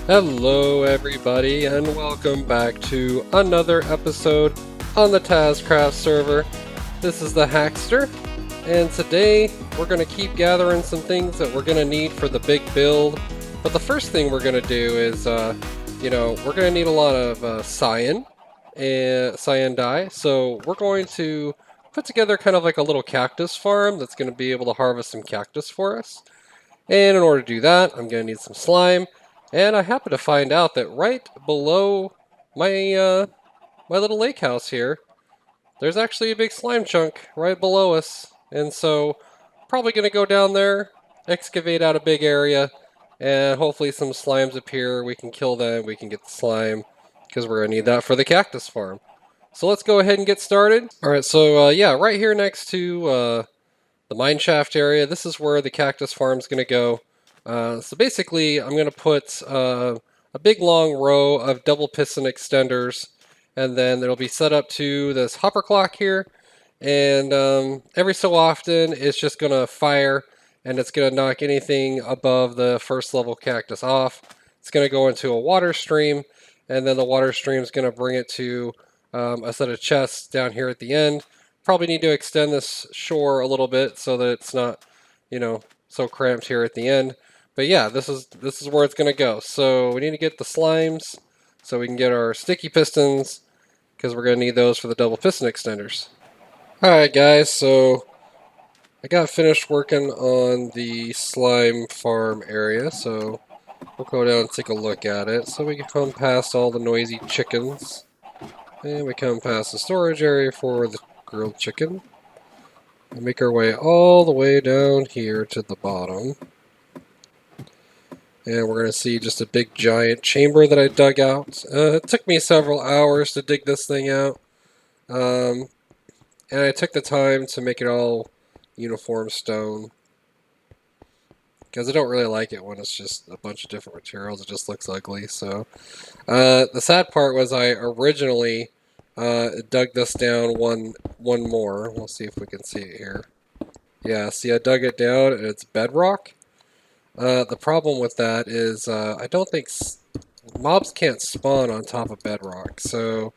Hello everybody and welcome back to another episode on the T4zzCr4ft server. This is the Hackster, and today we're going to keep gathering some things that we're going to need for the big build. But the first thing we're going to do is, we're going to need a lot of cyan dye. So we're going to put together kind of like a little cactus farm that's going to be able to harvest some cactus for us. And in order to do that, I'm going to need some slime. And I happen to find out that right below my my little lake house here, there's actually a big slime chunk right below us. And so, probably going to go down there, excavate out a big area, and hopefully some slimes appear. We can kill them, we can get the slime, because we're going to need that for the cactus farm. So let's go ahead and get started. Alright, so yeah, right here next to the mine shaft area, this is where the cactus farm is going to go. So basically, I'm going to put a big long row of double piston extenders, and then it'll be set up to this hopper clock here. And every so often, it's just going to fire, and it's going to knock anything above the first level cactus off. It's going to go into a water stream, and then the water stream is going to bring it to a set of chests down here at the end. Probably need to extend this shore a little bit so that it's not, so cramped here at the end. But yeah, this is where it's going to go. So we need to get the slimes so we can get our sticky pistons, because we're going to need those for the double piston extenders. Alright guys, so I got finished working on the slime farm area, so we'll go down and take a look at it. So we can come past all the noisy chickens, and we come past the storage area for the grilled chicken, and make our way all the way down here to the bottom. And we're going to see just a big giant chamber that I dug out. It took me several hours to dig this thing out. And I took the time to make it all uniform stone, because I don't really like it when it's just a bunch of different materials. It just looks ugly. So the sad part was I originally dug this down one more. We'll see if we can see it here. Yeah, see, I dug it down and it's bedrock. The problem with that is I don't think mobs can't spawn on top of bedrock. So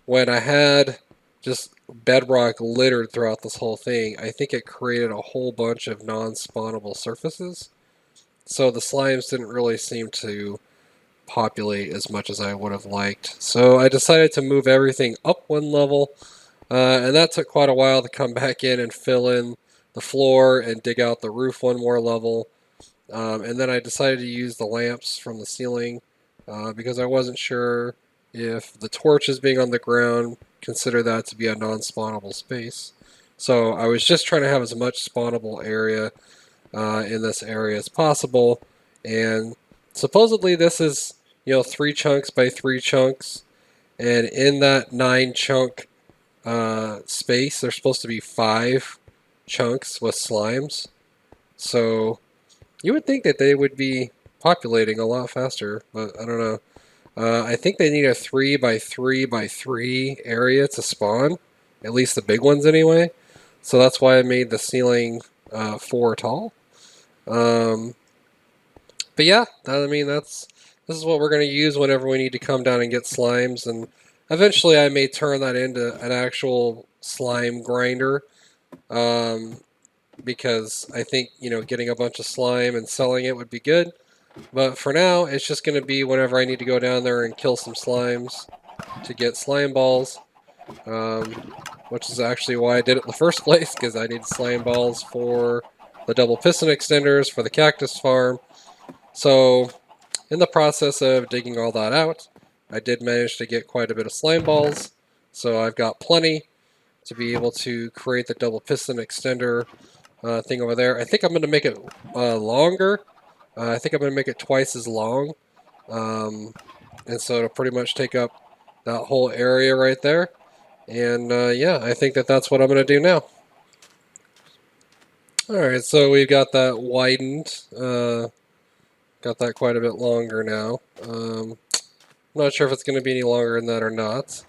when I had just bedrock littered throughout this whole thing, I think it created a whole bunch of non-spawnable surfaces. So the slimes didn't really seem to populate as much as I would have liked. So I decided to move everything up one level, and that took quite a while to come back in and fill in the floor and dig out the roof one more level. And then I decided to use the lamps from the ceiling because I wasn't sure if the torches being on the ground consider that to be a non-spawnable space. So I was just trying to have as much spawnable area in this area as possible, and supposedly this is 3 chunks by 3 chunks, and in that 9 chunk space there's supposed to be 5 chunks with slimes. So you would think that they would be populating a lot faster, but I don't know. I think they need a 3 by 3 by 3 area to spawn, at least the big ones anyway. So that's why I made the ceiling 4 tall. But yeah, this is what we're going to use whenever we need to come down and get slimes, and eventually I may turn that into an actual slime grinder. Because I think, getting a bunch of slime and selling it would be good. But for now, it's just going to be whenever I need to go down there and kill some slimes to get slime balls. Which is actually why I did it in the first place, because I need slime balls for the double piston extenders for the cactus farm. So, in the process of digging all that out, I did manage to get quite a bit of slime balls. So I've got plenty to be able to create the double piston extender thing over there. I think I'm going to make it longer. I think I'm going to make it twice as long. And so it'll pretty much take up that whole area right there. And yeah, I think that's what I'm going to do now. Alright, so we've got that widened. Got that quite a bit longer now. I'm not sure if it's going to be any longer than that or not.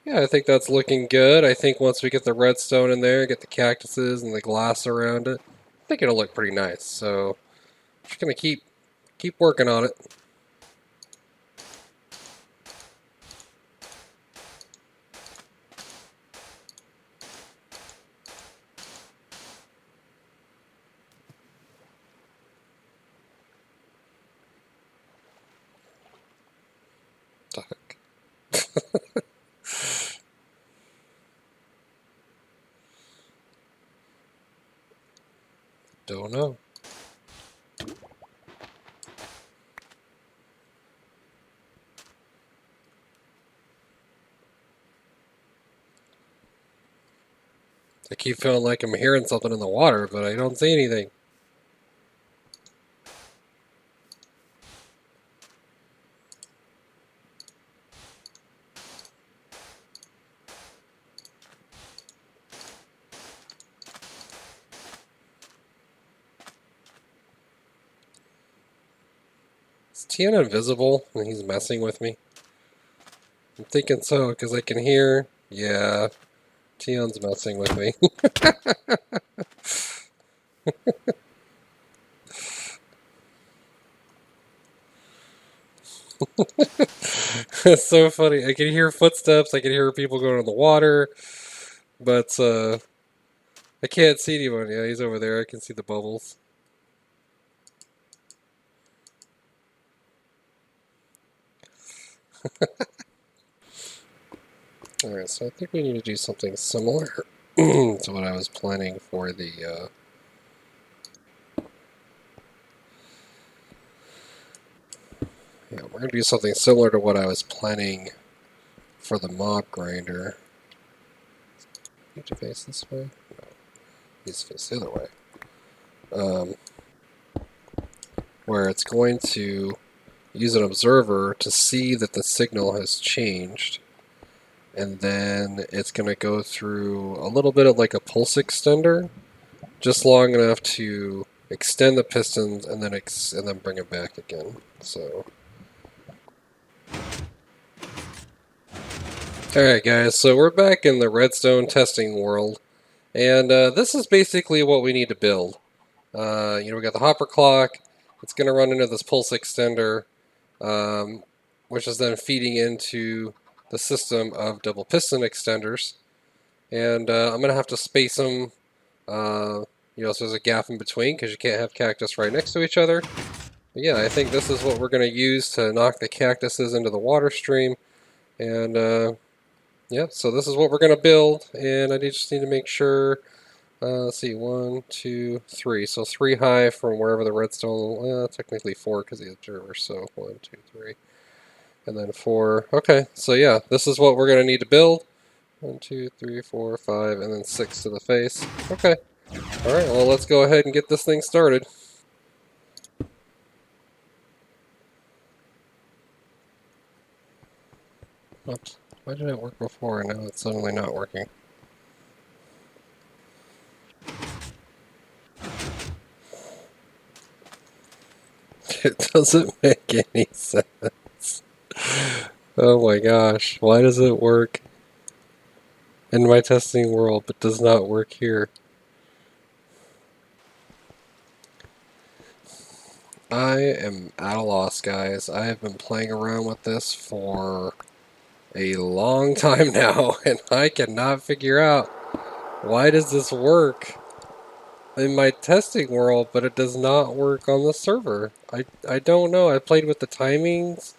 Yeah, I think that's looking good. I think once we get the redstone in there, get the cactuses and the glass around it, I think it'll look pretty nice. So, just going to keep working on it. Don't know. I keep feeling like I'm hearing something in the water, but I don't see anything. Is Tian invisible and he's messing with me? I'm thinking so, because I can hear... Yeah, Tian's messing with me. It's so funny. I can hear footsteps, I can hear people going in the water, but I can't see anyone. Yeah, he's over there. I can see the bubbles. Alright, so I think we need to do something similar to what I was planning for the... Yeah, we're going to do something similar to what I was planning for the mob grinder. Need to face this way? No, needs to face the other way. Where it's going to use an observer to see that the signal has changed, and then it's going to go through a little bit of like a pulse extender, just long enough to extend the pistons and then bring it back again. So, alright guys, so we're back in the redstone testing world, and this is basically what we need to build. We got the hopper clock. It's going to run into this pulse extender, which is then feeding into the system of double piston extenders. And I'm going to have to space them, so there's a gap in between because you can't have cactus right next to each other. But yeah, I think this is what we're going to use to knock the cactuses into the water stream. And yeah, so this is what we're going to build, and I just need to make sure... let's see, 1, 2, 3. So 3 high from wherever the redstone, technically 4 because of the observer, so 1, 2, 3. And then 4. Okay, so yeah, this is what we're going to need to build. 1, 2, 3, 4, 5, and then 6 to the face. Okay. Alright, well let's go ahead and get this thing started. Oops. Why did it work before and now it's suddenly not working? It doesn't make any sense. Oh my gosh, why does it work in my testing world but does not work here? I am at a loss, guys. I have been playing around with this for a long time now, and I cannot figure out why does this work in my testing world, but it does not work on the server. I don't know. I played with the timings.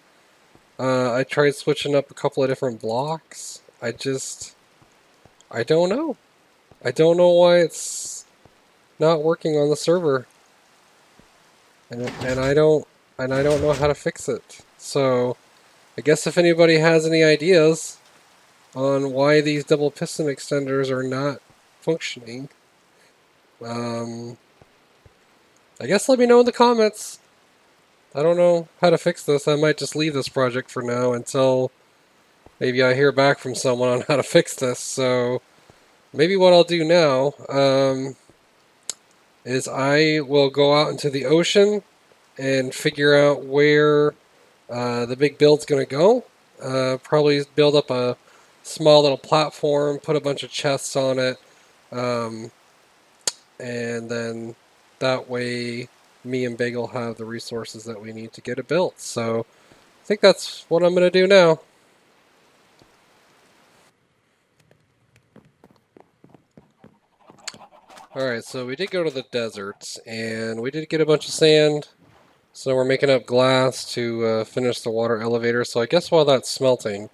I tried switching up a couple of different blocks. I don't know. I don't know why it's not working on the server. And I don't know how to fix it. So I guess if anybody has any ideas on why these double piston extenders are not functioning, I guess let me know in the comments. I don't know how to fix this. I might just leave this project for now until maybe I hear back from someone on how to fix this. So maybe what I'll do now is I will go out into the ocean and figure out where the big build's going to go. Probably build up a small little platform, put a bunch of chests on it, and then that way me and Bagel have the resources that we need to get it built. So I think that's what I'm going to do now. Alright, so we did go to the desert, and we did get a bunch of sand. So we're making up glass to finish the water elevator. So I guess while that's smelting,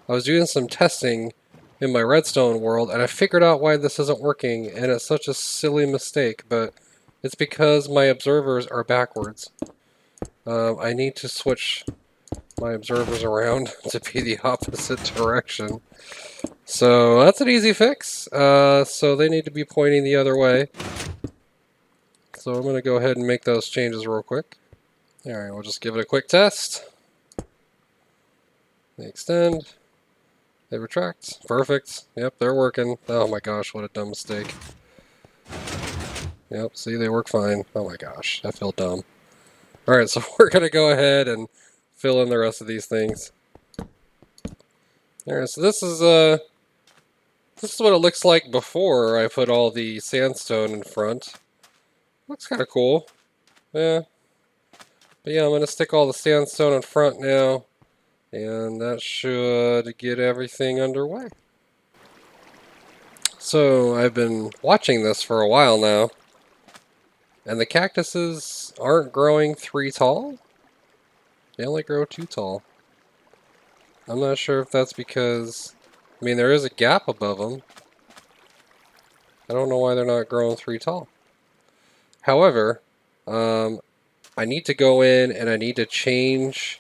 I was doing some testing in my redstone world, and I figured out why this isn't working, and it's such a silly mistake, but It's because my observers are backwards. I need to switch my observers around to be the opposite direction. So that's an easy fix. So they need to be pointing the other way. So I'm going to go ahead and make those changes real quick. Alright, we'll just give it a quick test. They extend. They retract. Perfect. Yep, they're working. Oh my gosh, what a dumb mistake. Yep, see, they work fine. Oh my gosh, I feel dumb. Alright, so we're going to go ahead and fill in the rest of these things. Alright, so this is what it looks like before I put all the sandstone in front. Looks kind of cool. Yeah. But yeah, I'm going to stick all the sandstone in front now. And that should get everything underway. So I've been watching this for a while now. And the cactuses aren't growing 3 tall. They only grow 2 tall. I'm not sure if that's because... I mean, there is a gap above them. I don't know why they're not growing 3 tall. However, I need to go in and I need to change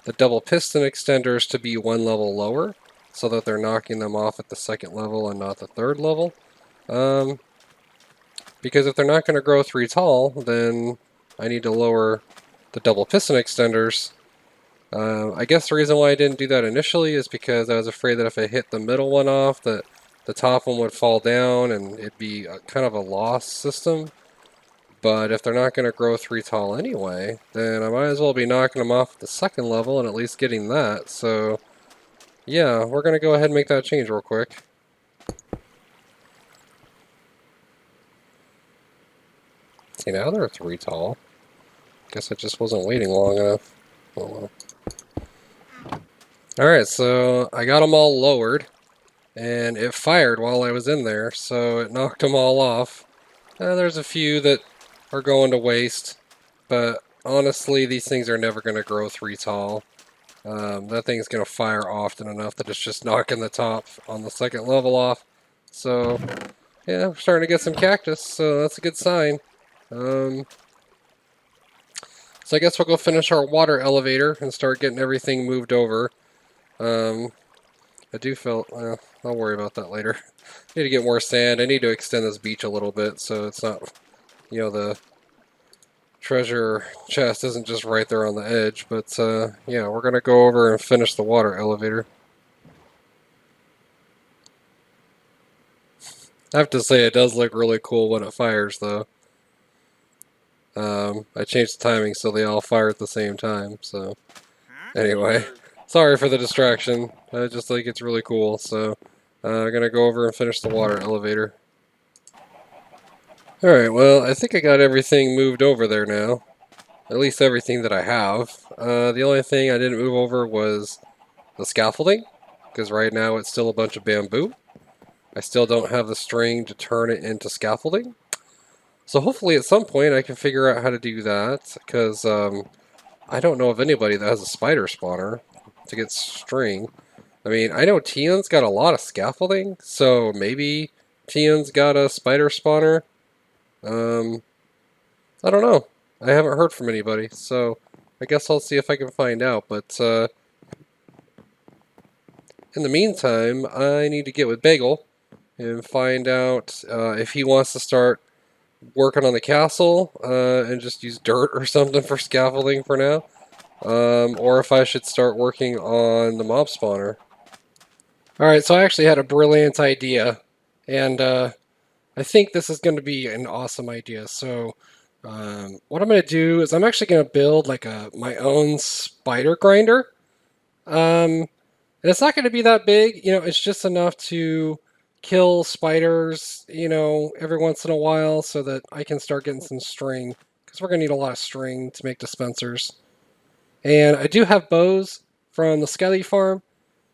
the double piston extenders to be 1 level lower so that they're knocking them off at the 2nd level and not the 3rd level. Because if they're not going to grow 3 tall, then I need to lower the double piston extenders. I guess the reason why I didn't do that initially is because I was afraid that if I hit the middle one off, that the top one would fall down and it'd be kind of a loss system. But if they're not going to grow 3 tall anyway, then I might as well be knocking them off at the 2nd level and at least getting that. So yeah, we're going to go ahead and make that change real quick. See, now they're 3 tall. Guess I just wasn't waiting long enough. Oh well. Alright, so I got them all lowered, and it fired while I was in there, so it knocked them all off. There's a few that are going to waste, but honestly, these things are never going to grow 3 tall. That thing's going to fire often enough that it's just knocking the top on the 2nd level off. So, yeah, we're starting to get some cactus, so that's a good sign. So I guess we'll go finish our water elevator and start getting everything moved over. I do feel, I'll worry about that later. I need to get more sand. I need to extend this beach a little bit so it's not, you know, the treasure chest isn't just right there on the edge. But yeah, we're going to go over and finish the water elevator. I have to say it does look really cool when it fires though. I changed the timing so they all fire at the same time, so anyway. Sorry for the distraction. I just think it's really cool, so I'm going to go over and finish the water elevator. Alright, well, I think I got everything moved over there now. At least everything that I have. The only thing I didn't move over was the scaffolding, because right now it's still a bunch of bamboo. I still don't have the string to turn it into scaffolding. So hopefully at some point I can figure out how to do that, because I don't know of anybody that has a spider spawner to get string. I mean, I know Tian's got a lot of scaffolding, so maybe Tian's got a spider spawner. I don't know. I haven't heard from anybody, so I guess I'll see if I can find out. But in the meantime, I need to get with Bagel and find out if he wants to start working on the castle and just use dirt or something for scaffolding for now. Or if I should start working on the mob spawner. Alright, so I actually had a brilliant idea, and I think this is going to be an awesome idea. So what I'm going to do is I'm actually going to build like my own spider grinder. And it's not going to be that big, you know, it's just enough to kill spiders, you know, every once in a while so that I can start getting some string, because we're going to need a lot of string to make dispensers. And I do have bows from the Skelly farm,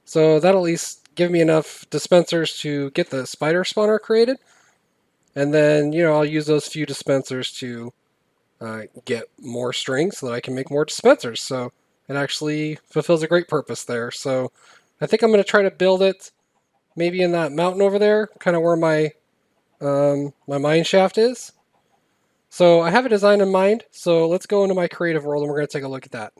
so that'll at least give me enough dispensers to get the spider spawner created. And then, you know, I'll use those few dispensers to get more string so that I can make more dispensers. So it actually fulfills a great purpose there. So I think I'm going to try to build it maybe in that mountain over there, kind of where my my mine shaft is. So I have a design in mind, so let's go into my creative world and we're going to take a look at that.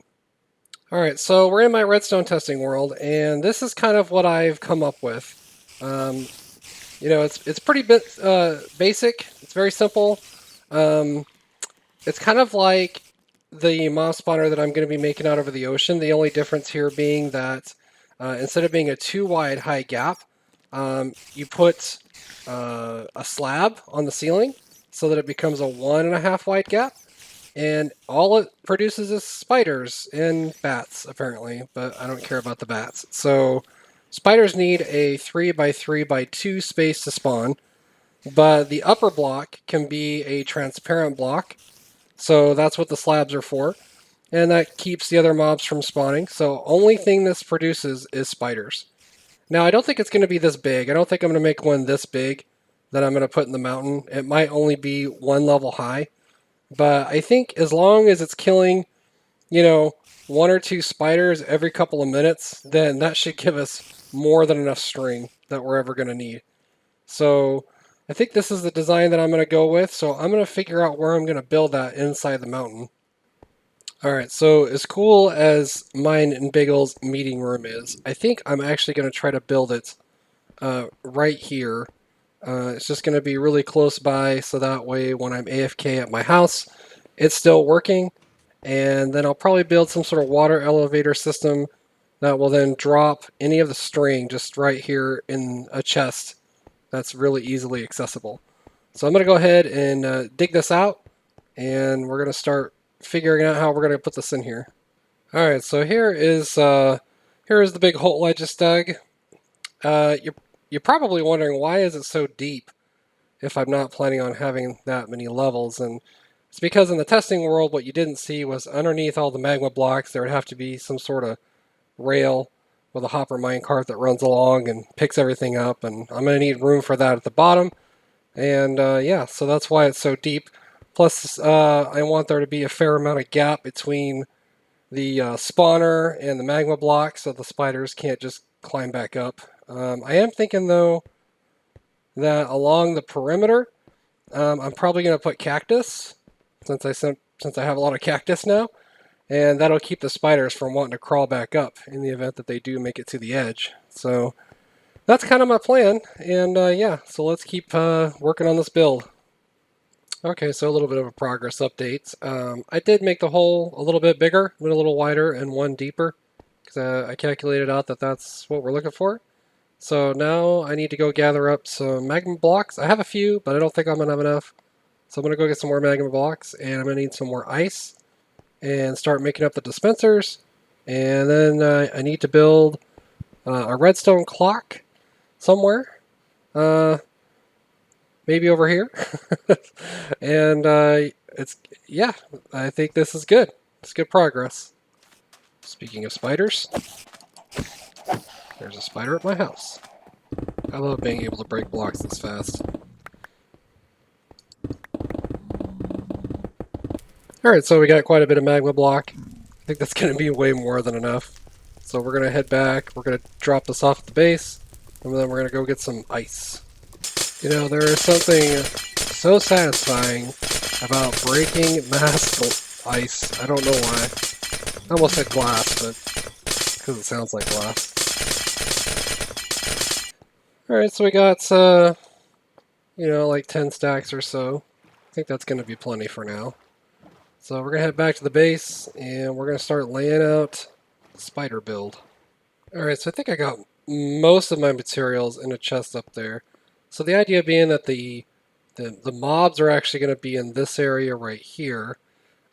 All right, so we're in my redstone testing world, and this is kind of what I've come up with. It's pretty basic. It's very simple. Um, it's kind of like the mob spawner that I'm going to be making out over the ocean. The only difference here being that instead of being a 2 wide high gap, you put a slab on the ceiling so that it becomes a 1.5 wide gap. And all it produces is spiders and bats, apparently, but I don't care about the bats. So spiders need a 3x3x2 space to spawn, but the upper block can be a transparent block. So that's what the slabs are for. And that keeps the other mobs from spawning. So only thing this produces is spiders. Now, I don't think it's going to be this big. I don't think I'm going to make one this big that I'm going to put in the mountain. It might only be 1 level high. But I think as long as it's killing, 1 or 2 spiders every couple of minutes, then that should give us more than enough string that we're ever going to need. So I think this is the design that I'm going to go with. So I'm going to figure out where I'm going to build that inside the mountain. All right, so as cool as mine and Biggle's meeting room is, I think I'm actually going to try to build it right here. It's just going to be really close by, so that way when I'm AFK at my house, it's still working. And then I'll probably build some sort of water elevator system that will then drop any of the string just right here in a chest that's really easily accessible. So I'm going to go ahead and dig this out, and we're going to start figuring out how we're going to put this in here. All right, so here is the big hole I just dug. You're probably wondering, why is it so deep if I'm not planning on having that many levels? And it's because in the testing world, what you didn't see was underneath all the magma blocks, there would have to be some sort of rail with a hopper minecart that runs along and picks everything up, and I'm going to need room for that at the bottom. And yeah, so that's why it's so deep. Plus, I want there to be a fair amount of gap between the spawner and the magma block so the spiders can't just climb back up. I am thinking, though, that along the perimeter, I'm probably going to put cactus, since I have a lot of cactus now, and that'll keep the spiders from wanting to crawl back up in the event that they do make it to the edge. So that's kind of my plan, and yeah, so let's keep working on this build. Okay, so a little bit of a progress update. I did make the hole a little bit bigger, went a little wider, and one deeper, because I calculated out that that's what we're looking for. So now I need to go gather up some magma blocks. I have a few, but I don't think I'm going to have enough. So I'm going to go get some more magma blocks, and I'm going to need some more ice, and start making up the dispensers. And then I need to build a redstone clock somewhere. Maybe over here. And yeah, I think this is good. It's good progress. Speaking of spiders, there's a spider at my house. I love being able to break blocks this fast. Alright, so we got quite a bit of magma block. I think that's going to be way more than enough. So we're going to head back, we're going to drop this off at the base, and then we're going to go get some ice. You know, there is something so satisfying about breaking mass ice. I don't know why. I almost said glass, but because it sounds like glass. Alright, so we got, like 10 stacks or so. I think that's going to be plenty for now. So we're going to head back to the base, and we're going to start laying out the spider build. Alright, so I think I got most of my materials in a chest up there. So the idea being that the mobs are actually going to be in this area right here,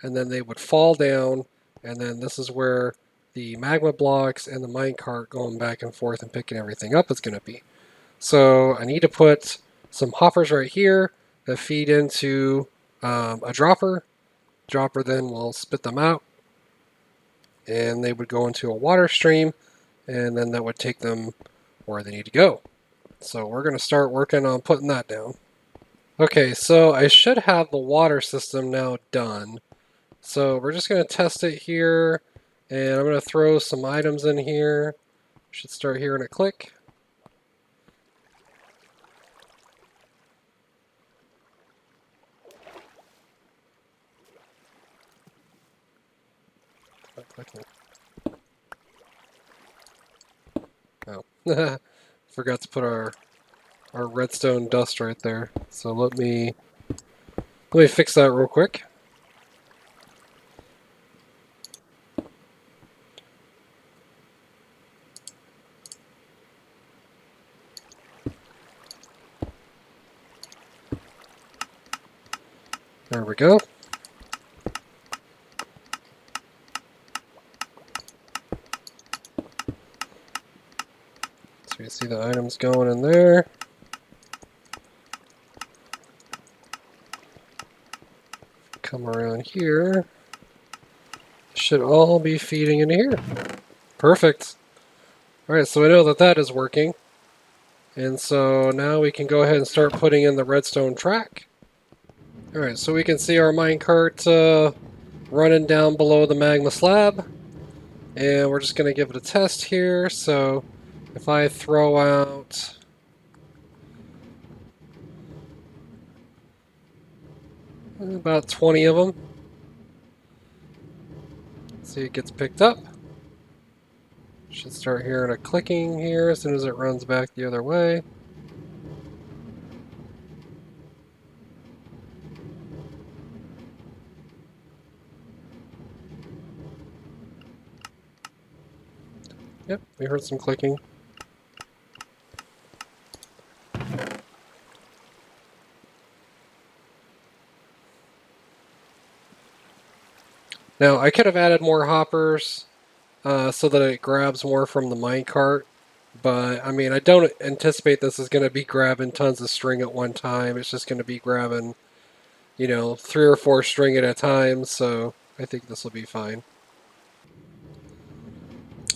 and then they would fall down, and then this is where the magma blocks and the minecart going back and forth and picking everything up is going to be. So I need to put some hoppers right here that feed into a dropper. Dropper then will spit them out, and they would go into a water stream, and then that would take them where they need to go. So we're going to start working on putting that down. Okay, so I should have the water system now done. So we're just going to test it here, and I'm going to throw some items in here. Should start hearing it click. Forgot to put our redstone dust right there. So let me fix that real quick. There we go. So you see the items going in there. Come around here. Should all be feeding into here. Perfect. Alright, so I know that that is working. And so now we can go ahead and start putting in the redstone track. Alright, so we can see our minecart running down below the magma slab. And we're just going to give it a test here. So if I throw out about 20 of them, see it gets picked up. Should start hearing a clicking here as soon as it runs back the other way. Yep, we heard some clicking. Now, I could have added more hoppers so that it grabs more from the minecart, but I mean, I don't anticipate this is going to be grabbing tons of string at one time. It's just going to be grabbing, you know, 3 or 4 string at a time, so I think this will be fine.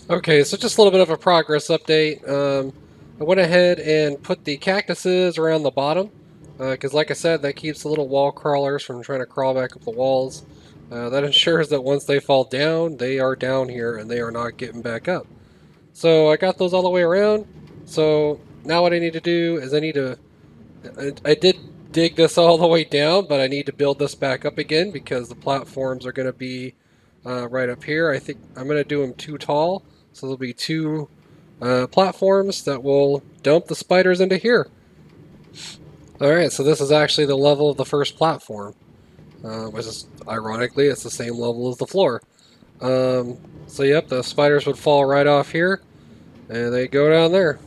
Okay, so just a little bit of a progress update. I went ahead and put the cactuses around the bottom, because like I said, that keeps the little wall crawlers from trying to crawl back up the walls. That ensures that once they fall down, they are down here and they are not getting back up. So I got those all the way around. So now what I need to do is I did dig this all the way down, but I need to build this back up again because the platforms are going to be right up here. I think I'm going to do them too tall. So there'll be 2 platforms that will dump the spiders into here. Alright, so this is actually the level of the first platform. Which is, ironically, it's the same level as the floor. So yep, the spiders would fall right off here, and they go down there.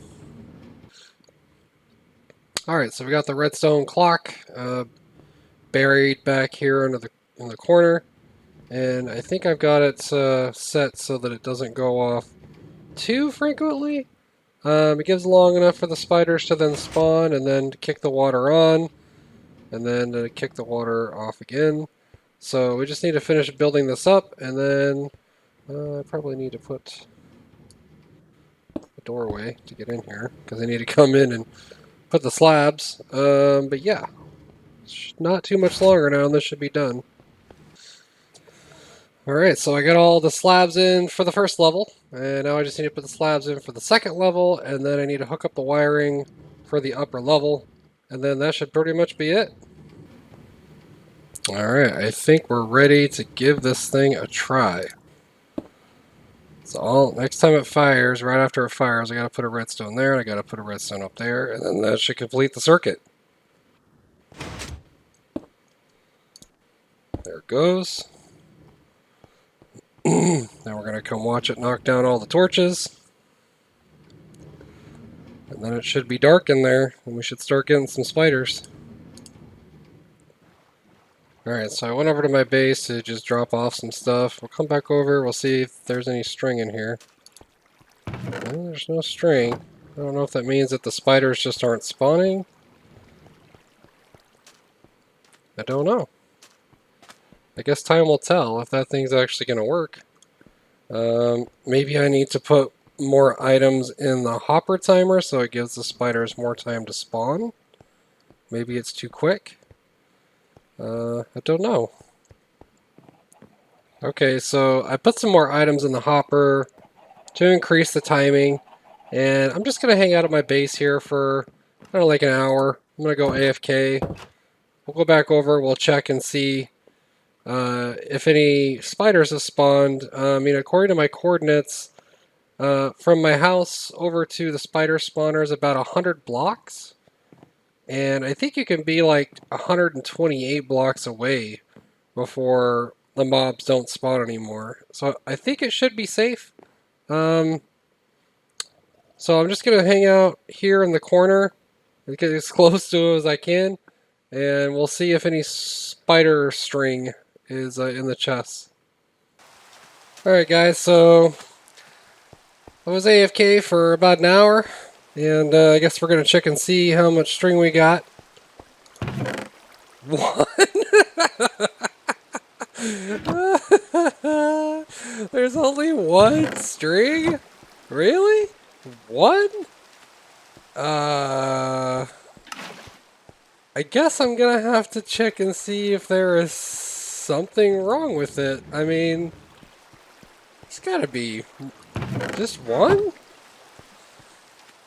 Alright, so we got the redstone clock buried back here in the corner. And I think I've got it set so that it doesn't go off too frequently. It gives long enough for the spiders to then spawn and then kick the water on, and then to kick the water off again. So we just need to finish building this up, and then I probably need to put a doorway to get in here, because I need to come in and put the slabs. But yeah, not too much longer now, and this should be done. Alright, so I got all the slabs in for the first level, and now I just need to put the slabs in for the second level, and then I need to hook up the wiring for the upper level, and then that should pretty much be it. Alright, I think we're ready to give this thing a try. So next time it fires, right after it fires, I gotta put a redstone there, and I gotta put a redstone up there, and then that should complete the circuit. There it goes. Now we're going to come watch it knock down all the torches. And then it should be dark in there, and we should start getting some spiders. Alright, so I went over to my base to just drop off some stuff. We'll come back over, we'll see if there's any string in here. Well, there's no string. I don't know if that means that the spiders just aren't spawning. I don't know. I guess time will tell if that thing's actually going to work. Maybe I need to put more items in the hopper timer so it gives the spiders more time to spawn. Maybe it's too quick. I don't know. Okay, so I put some more items in the hopper to increase the timing, and I'm just going to hang out at my base here for, I don't know, like an hour. I'm going to go AFK. We'll go back over, we'll check and see if any spiders have spawned. I mean, according to my coordinates, From my house over to the spider spawner is about 100 blocks. And I think you can be like 128 blocks away before the mobs don't spawn anymore. So I think it should be safe. So I'm just going to hang out here in the corner and get as close to it as I can. And we'll see if any spider string is in the chest. Alright guys, so I was AFK for about an hour. And I guess we're going to check and see how much string we got. One? There's only one string? Really? One? I guess I'm gonna have to check and see if there is something wrong with it. I mean, it's gotta be just one?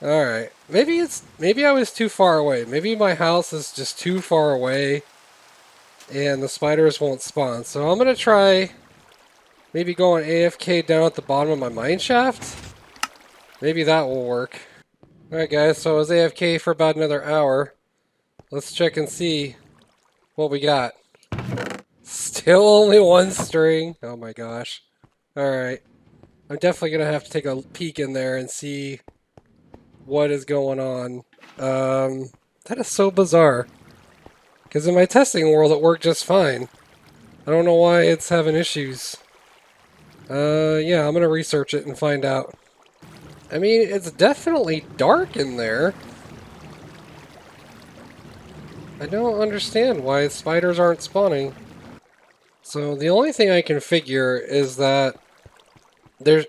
Alright. Maybe I was too far away. Maybe my house is just too far away and the spiders won't spawn. So I'm gonna try maybe going AFK down at the bottom of my mine shaft. Maybe that will work. Alright guys, so I was AFK for about another hour. Let's check and see what we got. Still only one string. Oh my gosh. Alright. I'm definitely gonna have to take a peek in there and see what is going on. That is so bizarre. Because in my testing world it worked just fine. I don't know why it's having issues. Yeah, I'm gonna research it and find out. I mean, it's definitely dark in there. I don't understand why spiders aren't spawning. So the only thing I can figure is that there's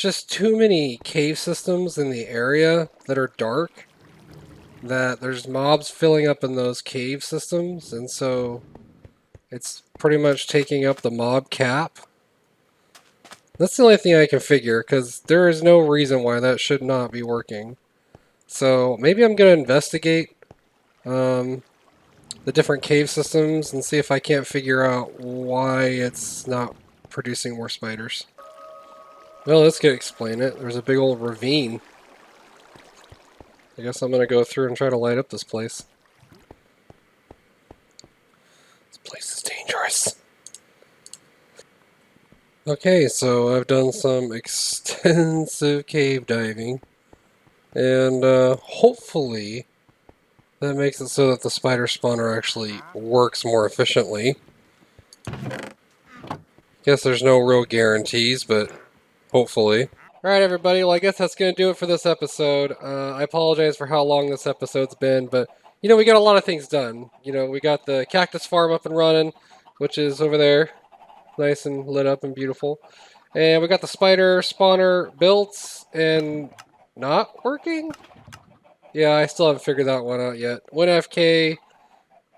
just too many cave systems in the area that are dark, that there's mobs filling up in those cave systems, and so it's pretty much taking up the mob cap. That's the only thing I can figure, because there is no reason why that should not be working. So maybe I'm going to investigate the different cave systems and see if I can't figure out why it's not producing more spiders. Well, this could explain it. There's a big old ravine. I guess I'm going to go through and try to light up this place. This place is dangerous. Okay, so I've done some extensive cave diving, and hopefully that makes it so that the spider spawner actually works more efficiently. Guess there's no real guarantees, but hopefully. Alright everybody, well I guess that's going to do it for this episode. I apologize for how long this episode's been, but we got a lot of things done. We got the cactus farm up and running, which is over there. Nice and lit up and beautiful. And we got the spider spawner built and not working? Yeah, I still haven't figured that one out yet. Went AFK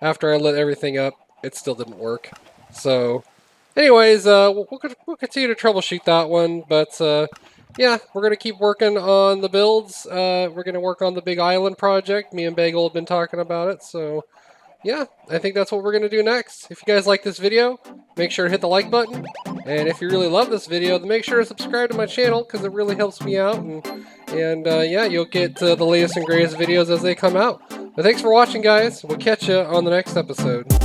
after I lit everything up. It still didn't work. So, anyways, we'll continue to troubleshoot that one. But, yeah, we're going to keep working on the builds. We're going to work on the Big Island project. Me and Bagel have been talking about it. So, yeah, I think that's what we're going to do next. If you guys like this video, make sure to hit the like button. And if you really love this video, then make sure to subscribe to my channel, because it really helps me out. And yeah, you'll get the latest and greatest videos as they come out. But thanks for watching, guys. We'll catch you on the next episode.